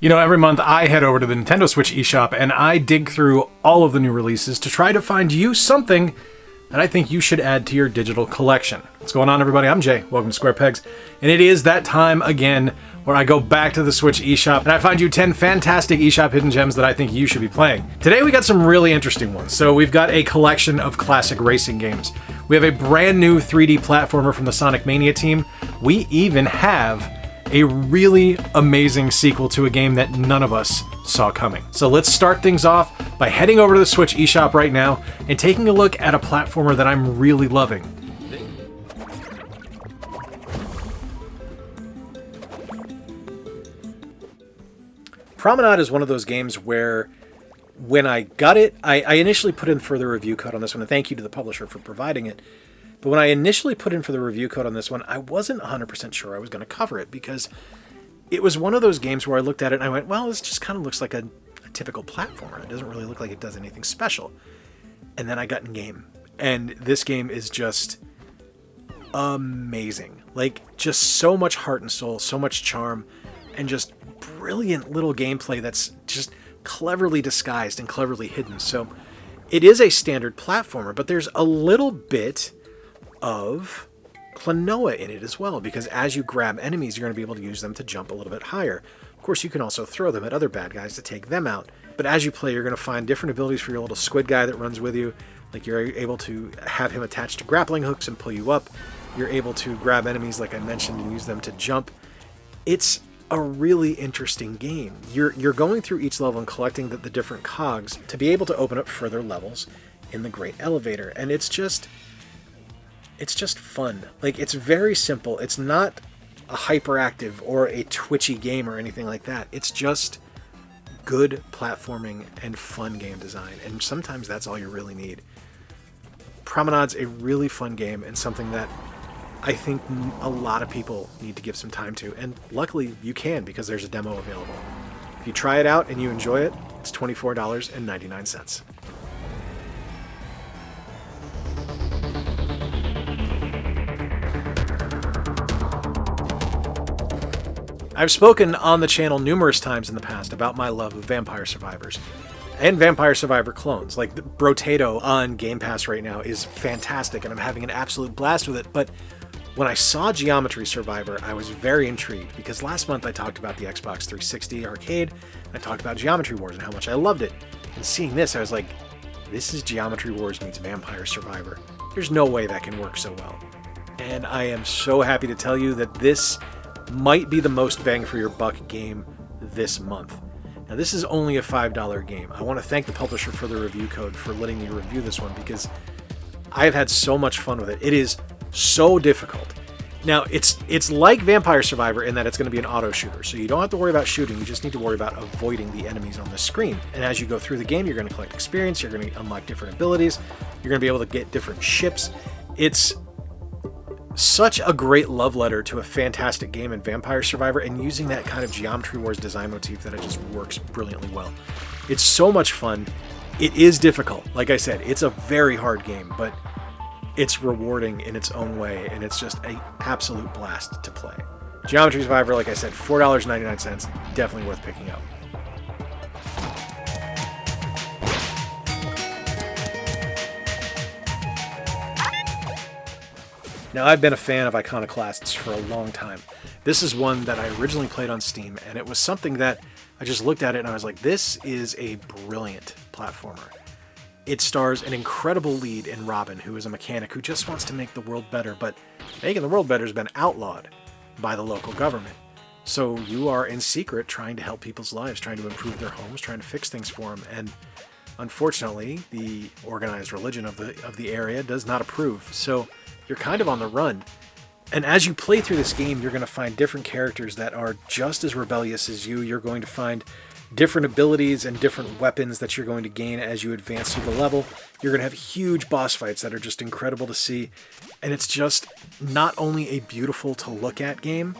You know, every month I head over to the Nintendo Switch eShop and I dig through all of the new releases to try to find you something that I think you should add to your digital collection. What's going on, everybody? I'm Jay. Welcome to Square Pegs. And it is that time again where I go back to the Switch eShop and I find you 10 fantastic eShop hidden gems that I think you should be playing. Today we got some really interesting ones. So we've got a collection of classic racing games. We have a brand new 3D platformer from the Sonic Mania team. We even have a really amazing sequel to a game that none of us saw coming. So let's start things off by heading over to the Switch eShop right now and taking a look at a platformer that I'm really loving. Promenade is one of those games where when I got it, I initially put in for the review code on this one, and thank you to the publisher for providing it. But when I initially put in for the review code on this one, I wasn't 100% sure I was going to cover it because it was one of those games where I looked at it and I went, well, this just kind of looks like a typical platformer. It doesn't really look like it does anything special. And then I got in game, and this game is just amazing. Like, just so much heart and soul, so much charm, and just brilliant little gameplay that's just cleverly disguised and cleverly hidden. So it is a standard platformer, but there's a little bit of Klonoa in it as well, because as you grab enemies, you're going to be able to use them to jump a little bit higher. Of course, you can also throw them at other bad guys to take them out. But as you play, you're going to find different abilities for your little squid guy that runs with you. Like, you're able to have him attached to grappling hooks and pull you up. You're able to grab enemies, like I mentioned, and use them to jump. It's a really interesting game. You're going through each level and collecting the different cogs to be able to open up further levels in the Great Elevator. And it's just fun. Like, it's very simple. It's not a hyperactive or a twitchy game or anything like that. It's just good platforming and fun game design. And sometimes that's all you really need. Promenade's a really fun game and something that I think a lot of people need to give some time to. And luckily you can, because there's a demo available. If you try it out and you enjoy it, it's $24.99. I've spoken on the channel numerous times in the past about my love of Vampire Survivors and Vampire Survivor clones. Like, the Brotato on Game Pass right now is fantastic, and I'm having an absolute blast with it. But when I saw Geometry Survivor, I was very intrigued, because last month I talked about the Xbox 360 arcade, and I talked about Geometry Wars and how much I loved it. And seeing this, I was like, this is Geometry Wars meets Vampire Survivor. There's no way that can work so well. And I am so happy to tell you that this might be the most bang for your buck game this month. Now, this is only a $5 game. I want to thank the publisher for the review code for letting me review this one, because I've had so much fun with it. It is so difficult. Now, it's like Vampire Survivor in that it's going to be an auto shooter, so you don't have to worry about shooting, you just need to worry about avoiding the enemies on the screen. And as you go through the game, you're going to collect experience, you're going to unlock different abilities, you're going to be able to get different ships. It's such a great love letter to a fantastic game in Vampire Survivor, and using that kind of Geometry Wars design motif that it just works brilliantly well. It's so much fun. It is difficult. Like I said, it's a very hard game, but it's rewarding in its own way, and it's just an absolute blast to play. Geometry Survivor, like I said, $4.99, definitely worth picking up. Now, I've been a fan of iconoclasts for a long time. This is one that I originally played on Steam, and it was something that I just looked at it and I was like, this is a brilliant platformer. It stars an incredible lead in Robin, who is a mechanic who just wants to make the world better, but making the world better has been outlawed by the local government. So you are in secret trying to help people's lives, trying to improve their homes, trying to fix things for them, and unfortunately, the organized religion of the area does not approve. So you're kind of on the run. And as you play through this game, you're going to find different characters that are just as rebellious as you. You're going to find different abilities and different weapons that you're going to gain as you advance through the level. You're going to have huge boss fights that are just incredible to see. And it's just not only a beautiful to look at game,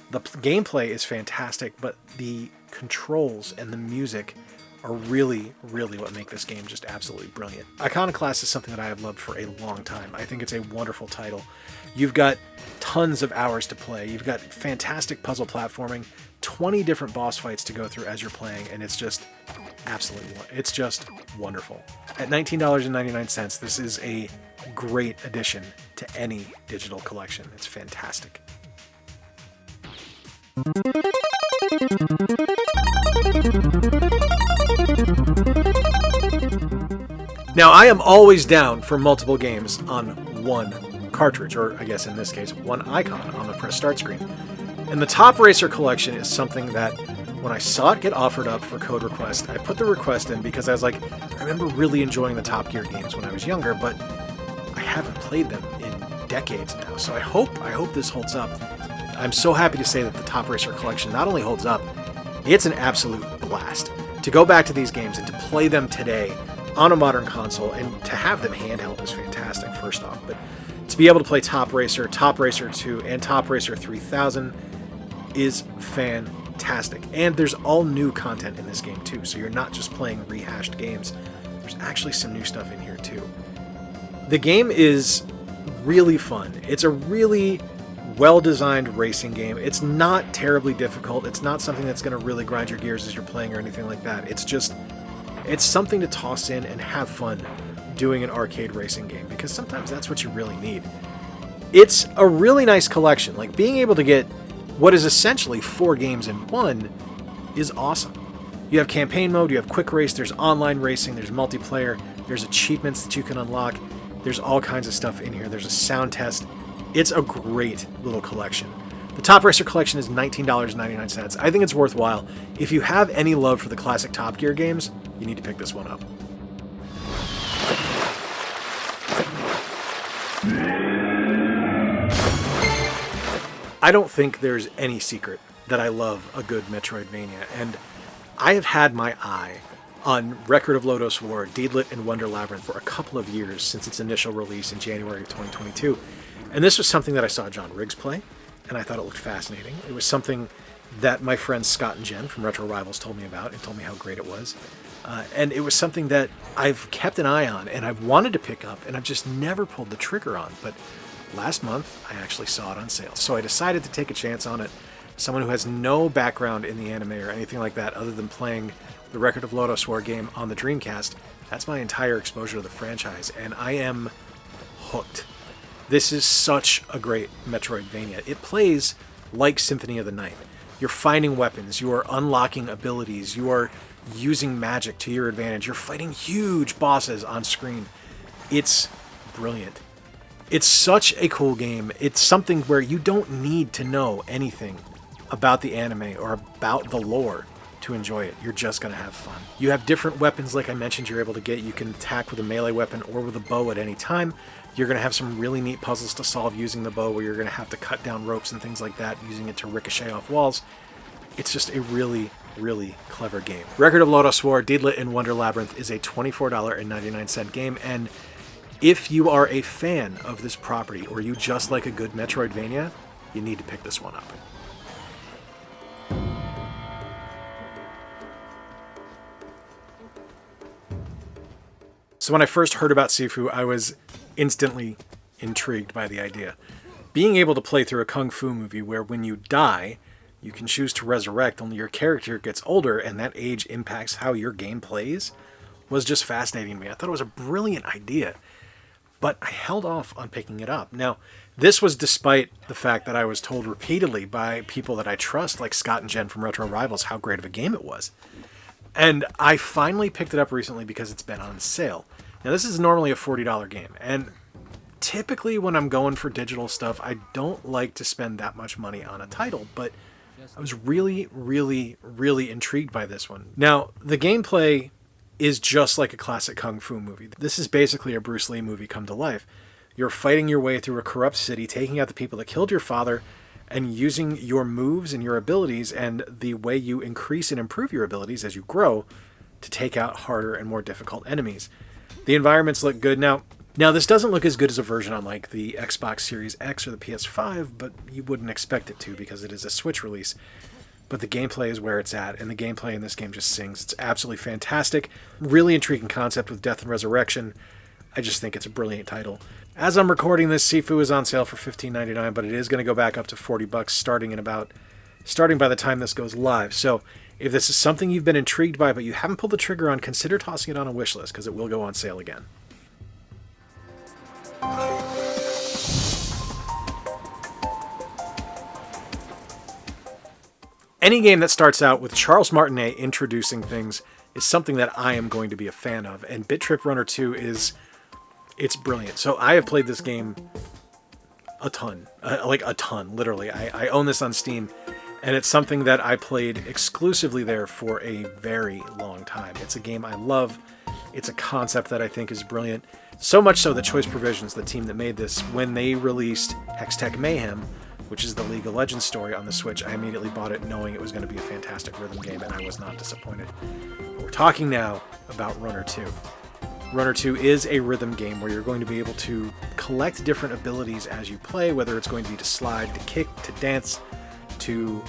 the gameplay is fantastic, but the controls and the music are really, really what make this game just absolutely brilliant. Iconoclast is something that I have loved for a long time. I think it's a wonderful title. You've got tons of hours to play. You've got fantastic puzzle platforming, 20 different boss fights to go through as you're playing, and it's just it's just wonderful. At $19.99, this is a great addition to any digital collection. It's fantastic. Now, I am always down for multiple games on one cartridge, or I guess in this case, one icon on the press start screen. And the Top Racer collection is something that, when I saw it get offered up for code request, I put the request in because I was like, I remember really enjoying the Top Gear games when I was younger, but I haven't played them in decades now. So I hope this holds up. I'm so happy to say that the Top Racer collection not only holds up, it's an absolute blast. To go back to these games and to play them today on a modern console and to have them handheld is fantastic, first off. But to be able to play Top Racer 2, and Top Racer 3000 is fantastic. And there's all new content in this game too, so you're not just playing rehashed games. There's actually some new stuff in here too. The game is really fun. It's a really well-designed racing game. It's not terribly difficult. It's not something that's going to really grind your gears as you're playing or anything like that. It's something to toss in and have fun doing an arcade racing game, because sometimes that's what you really need. It's a really nice collection. Like, being able to get what is essentially 4 games in one is awesome. You have campaign mode, you have quick race, there's online racing, there's multiplayer, there's achievements that you can unlock, there's all kinds of stuff in here, there's a sound test. It's a great little collection. The Top Racer collection is $19.99. I think it's worthwhile. If you have any love for the classic Top Gear games, you need to pick this one up. I don't think there's any secret that I love a good Metroidvania, and I have had my eye on Record of Lodoss War, Deedlit, and Wonder Labyrinth for a couple of years since its initial release in January of 2022. And this was something that I saw John Riggs play, and I thought it looked fascinating. It was something that my friends Scott and Jen from Retro Rivals told me about and told me how great it was. And it was something that I've kept an eye on, and I've wanted to pick up, and I've just never pulled the trigger on. But last month, I actually saw it on sale. So I decided to take a chance on it. Someone who has no background in the anime or anything like that other than playing the Record of Lodoss War game on the Dreamcast, that's my entire exposure to the franchise, and I am hooked. This is such a great Metroidvania. It plays like Symphony of the Night. You're finding weapons, you are unlocking abilities, you are using magic to your advantage, you're fighting huge bosses on screen. It's brilliant. It's such a cool game. It's something where you don't need to know anything about the anime or about the lore to enjoy it. You're just going to have fun. You have different weapons, like I mentioned, you're able to get. You can attack with a melee weapon or with a bow at any time. You're going to have some really neat puzzles to solve using the bow, where you're going to have to cut down ropes and things like that, using it to ricochet off walls. It's just a really, really clever game. Record of Lodoss War, Deedlit, and Wonder Labyrinth is a $24.99 game, and if you are a fan of this property, or you just like a good Metroidvania, you need to pick this one up. So when I first heard about Sifu, I was instantly intrigued by the idea. Being able to play through a kung fu movie where when you die, you can choose to resurrect, only your character gets older and that age impacts how your game plays, was just fascinating to me. I thought it was a brilliant idea, but I held off on picking it up. Now, this was despite the fact that I was told repeatedly by people that I trust, like Scott and Jen from Retro Rivals, how great of a game it was. And I finally picked it up recently because it's been on sale. Now, this is normally a $40 game, and typically when I'm going for digital stuff, I don't like to spend that much money on a title, but I was really, really, really intrigued by this one. Now, the gameplay is just like a classic kung fu movie. This is basically a Bruce Lee movie come to life. You're fighting your way through a corrupt city, taking out the people that killed your father, and using your moves and your abilities and the way you increase and improve your abilities as you grow to take out harder and more difficult enemies. The environments look good. Now this doesn't look as good as a version on like the Xbox Series X or the PS5, but you wouldn't expect it to because it is a Switch release. But the gameplay is where it's at, and the gameplay in this game just sings. It's absolutely fantastic. Really intriguing concept with death and resurrection. I just think it's a brilliant title. As I'm recording this, Sifu is on sale for $15.99, but it is going to go back up to $40 starting in about starting by the time this goes live. So if this is something you've been intrigued by but you haven't pulled the trigger on, consider tossing it on a wish list because it will go on sale again. Any game that starts out with Charles Martinet introducing things is something that I am going to be a fan of, and Bit Trip Runner 2 it's brilliant. So I have played this game a ton, literally. I own this on Steam, and it's something that I played exclusively there for a very long time. It's a game I love. It's a concept that I think is brilliant. So much so that Choice Provisions, the team that made this, when they released Hextech Mayhem, which is the League of Legends story on the Switch, I immediately bought it knowing it was going to be a fantastic rhythm game, and I was not disappointed. But we're talking now about Runner 2. Runner 2 is a rhythm game where you're going to be able to collect different abilities as you play, whether it's going to be to slide, to kick, to dance, to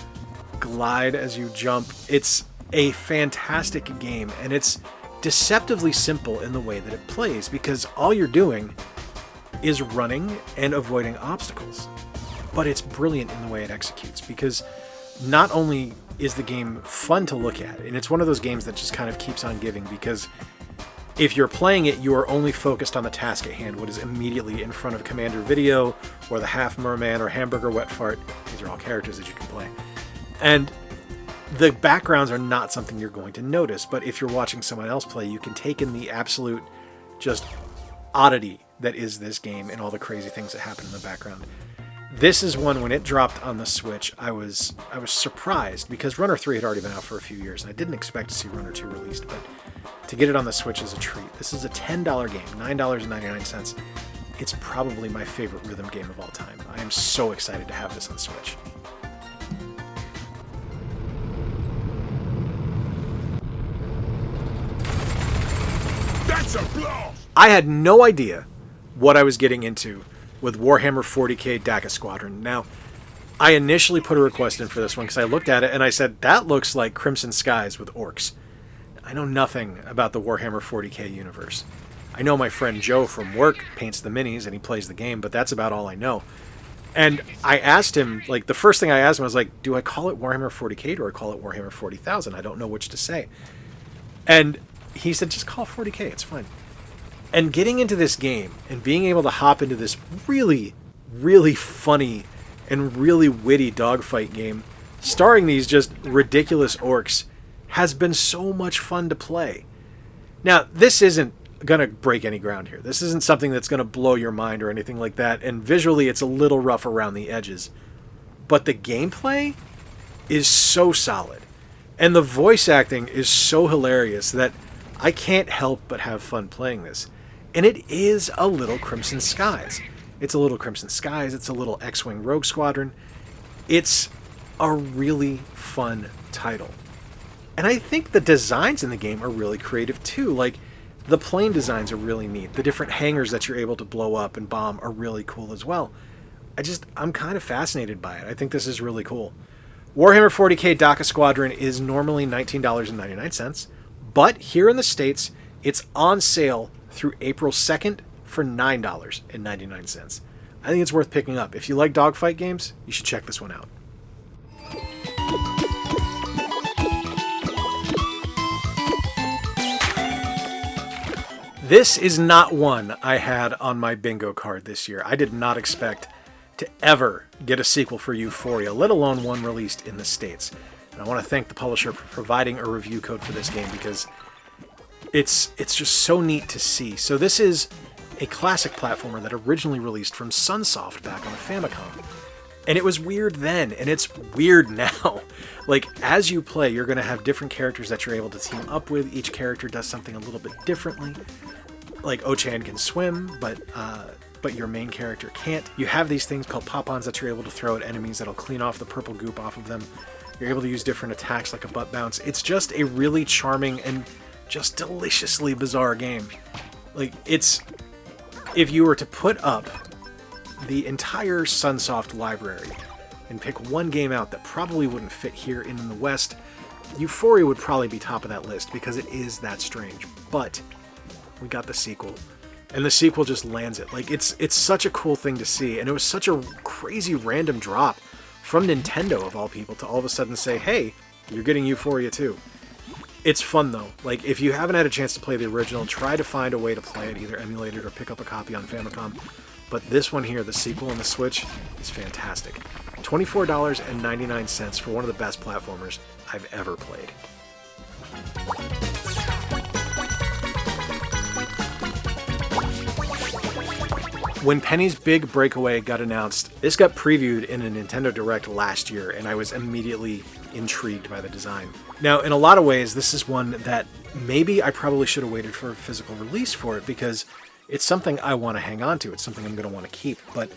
glide as you jump. It's a fantastic game, and it's deceptively simple in the way that it plays, because all you're doing is running and avoiding obstacles. But it's brilliant in the way it executes, because not only is the game fun to look at, and it's one of those games that just kind of keeps on giving, because if you're playing it, you are only focused on the task at hand, what is immediately in front of Commander Video, or the Half Merman, or Hamburger Wet Fart. These are all characters that you can play. And the backgrounds are not something you're going to notice, but if you're watching someone else play, you can take in the absolute just oddity that is this game and all the crazy things that happen in the background. This is one, when it dropped on the Switch, I was surprised, because Runner 3 had already been out for a few years, and I didn't expect to see Runner 2 released, but to get it on the Switch is a treat. This is a $10 game, $9.99. It's probably my favorite rhythm game of all time. I am so excited to have this on Switch. That's a blast! I had no idea what I was getting into with Warhammer 40k DACA Squadron. Now, I initially put a request in for this one because I looked at it and I said, that looks like Crimson Skies with orcs. I know nothing about the Warhammer 40k universe. I know my friend Joe from work paints the minis and he plays the game, but that's about all I know. And I asked him, like, the first thing I asked him was like, do I call it Warhammer 40k or I call it Warhammer 40,000? I don't know which to say. And he said, just call it 40k, it's fine. And getting into this game and being able to hop into this really, really funny and really witty dogfight game starring these just ridiculous orcs has been so much fun to play. Now, this isn't going to break any ground here. This isn't something that's going to blow your mind or anything like that, and visually it's a little rough around the edges. But the gameplay is so solid, and the voice acting is so hilarious that I can't help but have fun playing this. And it is a little Crimson Skies. It's a little Crimson Skies. It's a little X-Wing Rogue Squadron. It's a really fun title. And I think the designs in the game are really creative too. Like, the plane designs are really neat. The different hangars that you're able to blow up and bomb are really cool as well. I'm kind of fascinated by it. I think this is really cool. Warhammer 40k DACA Squadron is normally $19.99, but here in the States, it's on sale through April 2nd for $9.99. I think it's worth picking up. If you like dogfight games, you should check this one out. This is not one I had on my bingo card this year. I did not expect to ever get a sequel for Euphoria, let alone one released in the States. And I want to thank the publisher for providing a review code for this game, because it's just so neat to see. So this is a classic platformer that originally released from Sunsoft back on the Famicom. And it was weird then, and it's weird now. Like, as you play, you're going to have different characters that you're able to team up with. Each character does something a little bit differently. Like, Ochan can swim, but your main character can't. You have these things called pop-ons that you're able to throw at enemies that'll clean off the purple goop off of them. You're able to use different attacks like a butt bounce. It's just a really charming and just deliciously bizarre game. Like, it's... If you were to put up the entire Sunsoft library and pick one game out that probably wouldn't fit here in the West, Euphoria would probably be top of that list because it is that strange. But we got the sequel, and the sequel just lands it. Like, it's such a cool thing to see, and it was such a crazy random drop from Nintendo of all people to all of a sudden say, hey, you're getting Euphoria too. It's fun though. Like, if you haven't had a chance to play the original, try to find a way to play it, either emulate it or pick up a copy on Famicom. But this one here, the sequel on the Switch, is fantastic. $24.99 for one of the best platformers I've ever played. When Penny's Big Breakaway got announced, this got previewed in a Nintendo Direct last year, and I was immediately intrigued by the design. Now, in a lot of ways, this is one that maybe I probably should have waited for a physical release for it, because it's something I want to hang on to. It's something I'm going to want to keep, but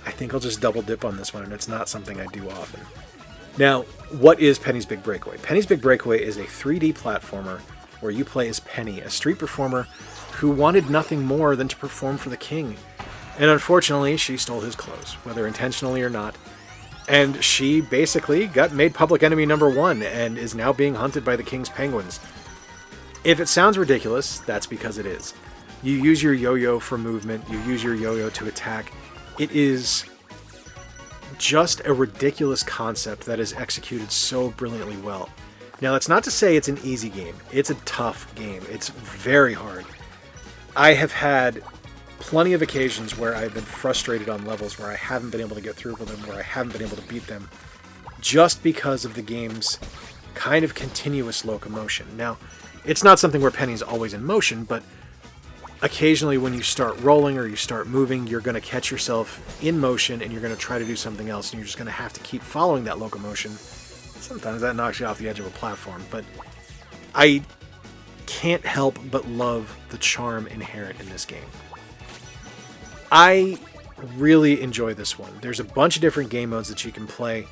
I think I'll just double dip on this one, and it's not something I do often. Now, what is Penny's Big Breakaway? Penny's Big Breakaway is a 3D platformer where you play as Penny, a street performer who wanted nothing more than to perform for the king. And unfortunately, she stole his clothes, whether intentionally or not. And she basically got made public enemy number 1 and is now being hunted by the king's penguins. If it sounds ridiculous, that's because it is. You use your yo-yo for movement, you use your yo-yo to attack. It is just a ridiculous concept that is executed so brilliantly well. Now, that's not to say it's an easy game. It's a tough game. It's very hard. I have had plenty of occasions where I've been frustrated on levels where I haven't been able to get through with them, where I haven't been able to beat them, just because of the game's kind of continuous locomotion. Now, it's not something where Penny's always in motion, but occasionally when you start rolling or you start moving, you're going to catch yourself in motion and you're going to try to do something else, and you're just going to have to keep following that locomotion. Sometimes that knocks you off the edge of a platform, but I can't help but love the charm inherent in this game. I really enjoy this one. There's a bunch of different game modes that you can play.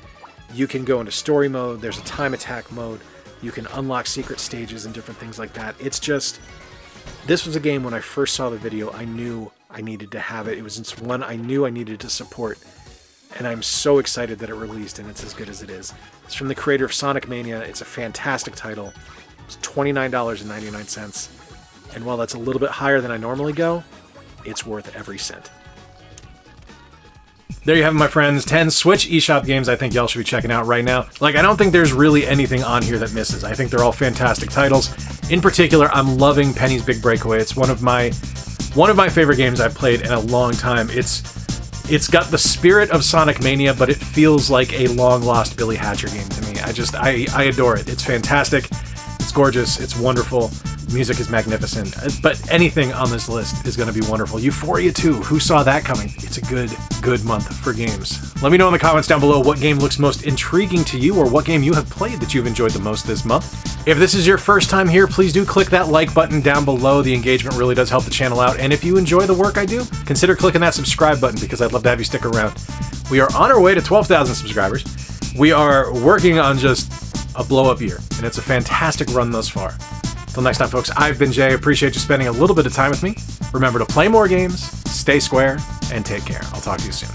You can go into story mode, there's a time attack mode, you can unlock secret stages and different things like that. It's just, this was a game when I first saw the video, I knew I needed to have it. It was one I knew I needed to support, and I'm so excited that it released and it's as good as it is. It's from the creator of Sonic Mania. It's a fantastic title. It's $29.99, and while that's a little bit higher than I normally go, it's worth every cent. There you have it, my friends. 10 Switch eShop games I think y'all should be checking out right now. Like, I don't think there's really anything on here that misses. I think they're all fantastic titles. In particular, I'm loving Penny's Big Breakaway. It's one of my favorite games I've played in a long time. It's got the spirit of Sonic Mania, but it feels like a long-lost Billy Hatcher game to me. I adore it. It's fantastic. It's gorgeous. It's wonderful. Music is magnificent, but anything on this list is going to be wonderful. Euphoria 2, who saw that coming? It's a good month for games. Let me know in the comments down below what game looks most intriguing to you, or what game you have played that you've enjoyed the most this month. If this is your first time here, please do click that like button down below. The engagement really does help the channel out, and if you enjoy the work I do, consider clicking that subscribe button, because I'd love to have you stick around. We are on our way to 12,000 subscribers. We are working on just a blow-up year, and it's a fantastic run thus far. Till next time, folks, I've been Jay. Appreciate you spending a little bit of time with me. Remember to play more games, stay square, and take care. I'll talk to you soon.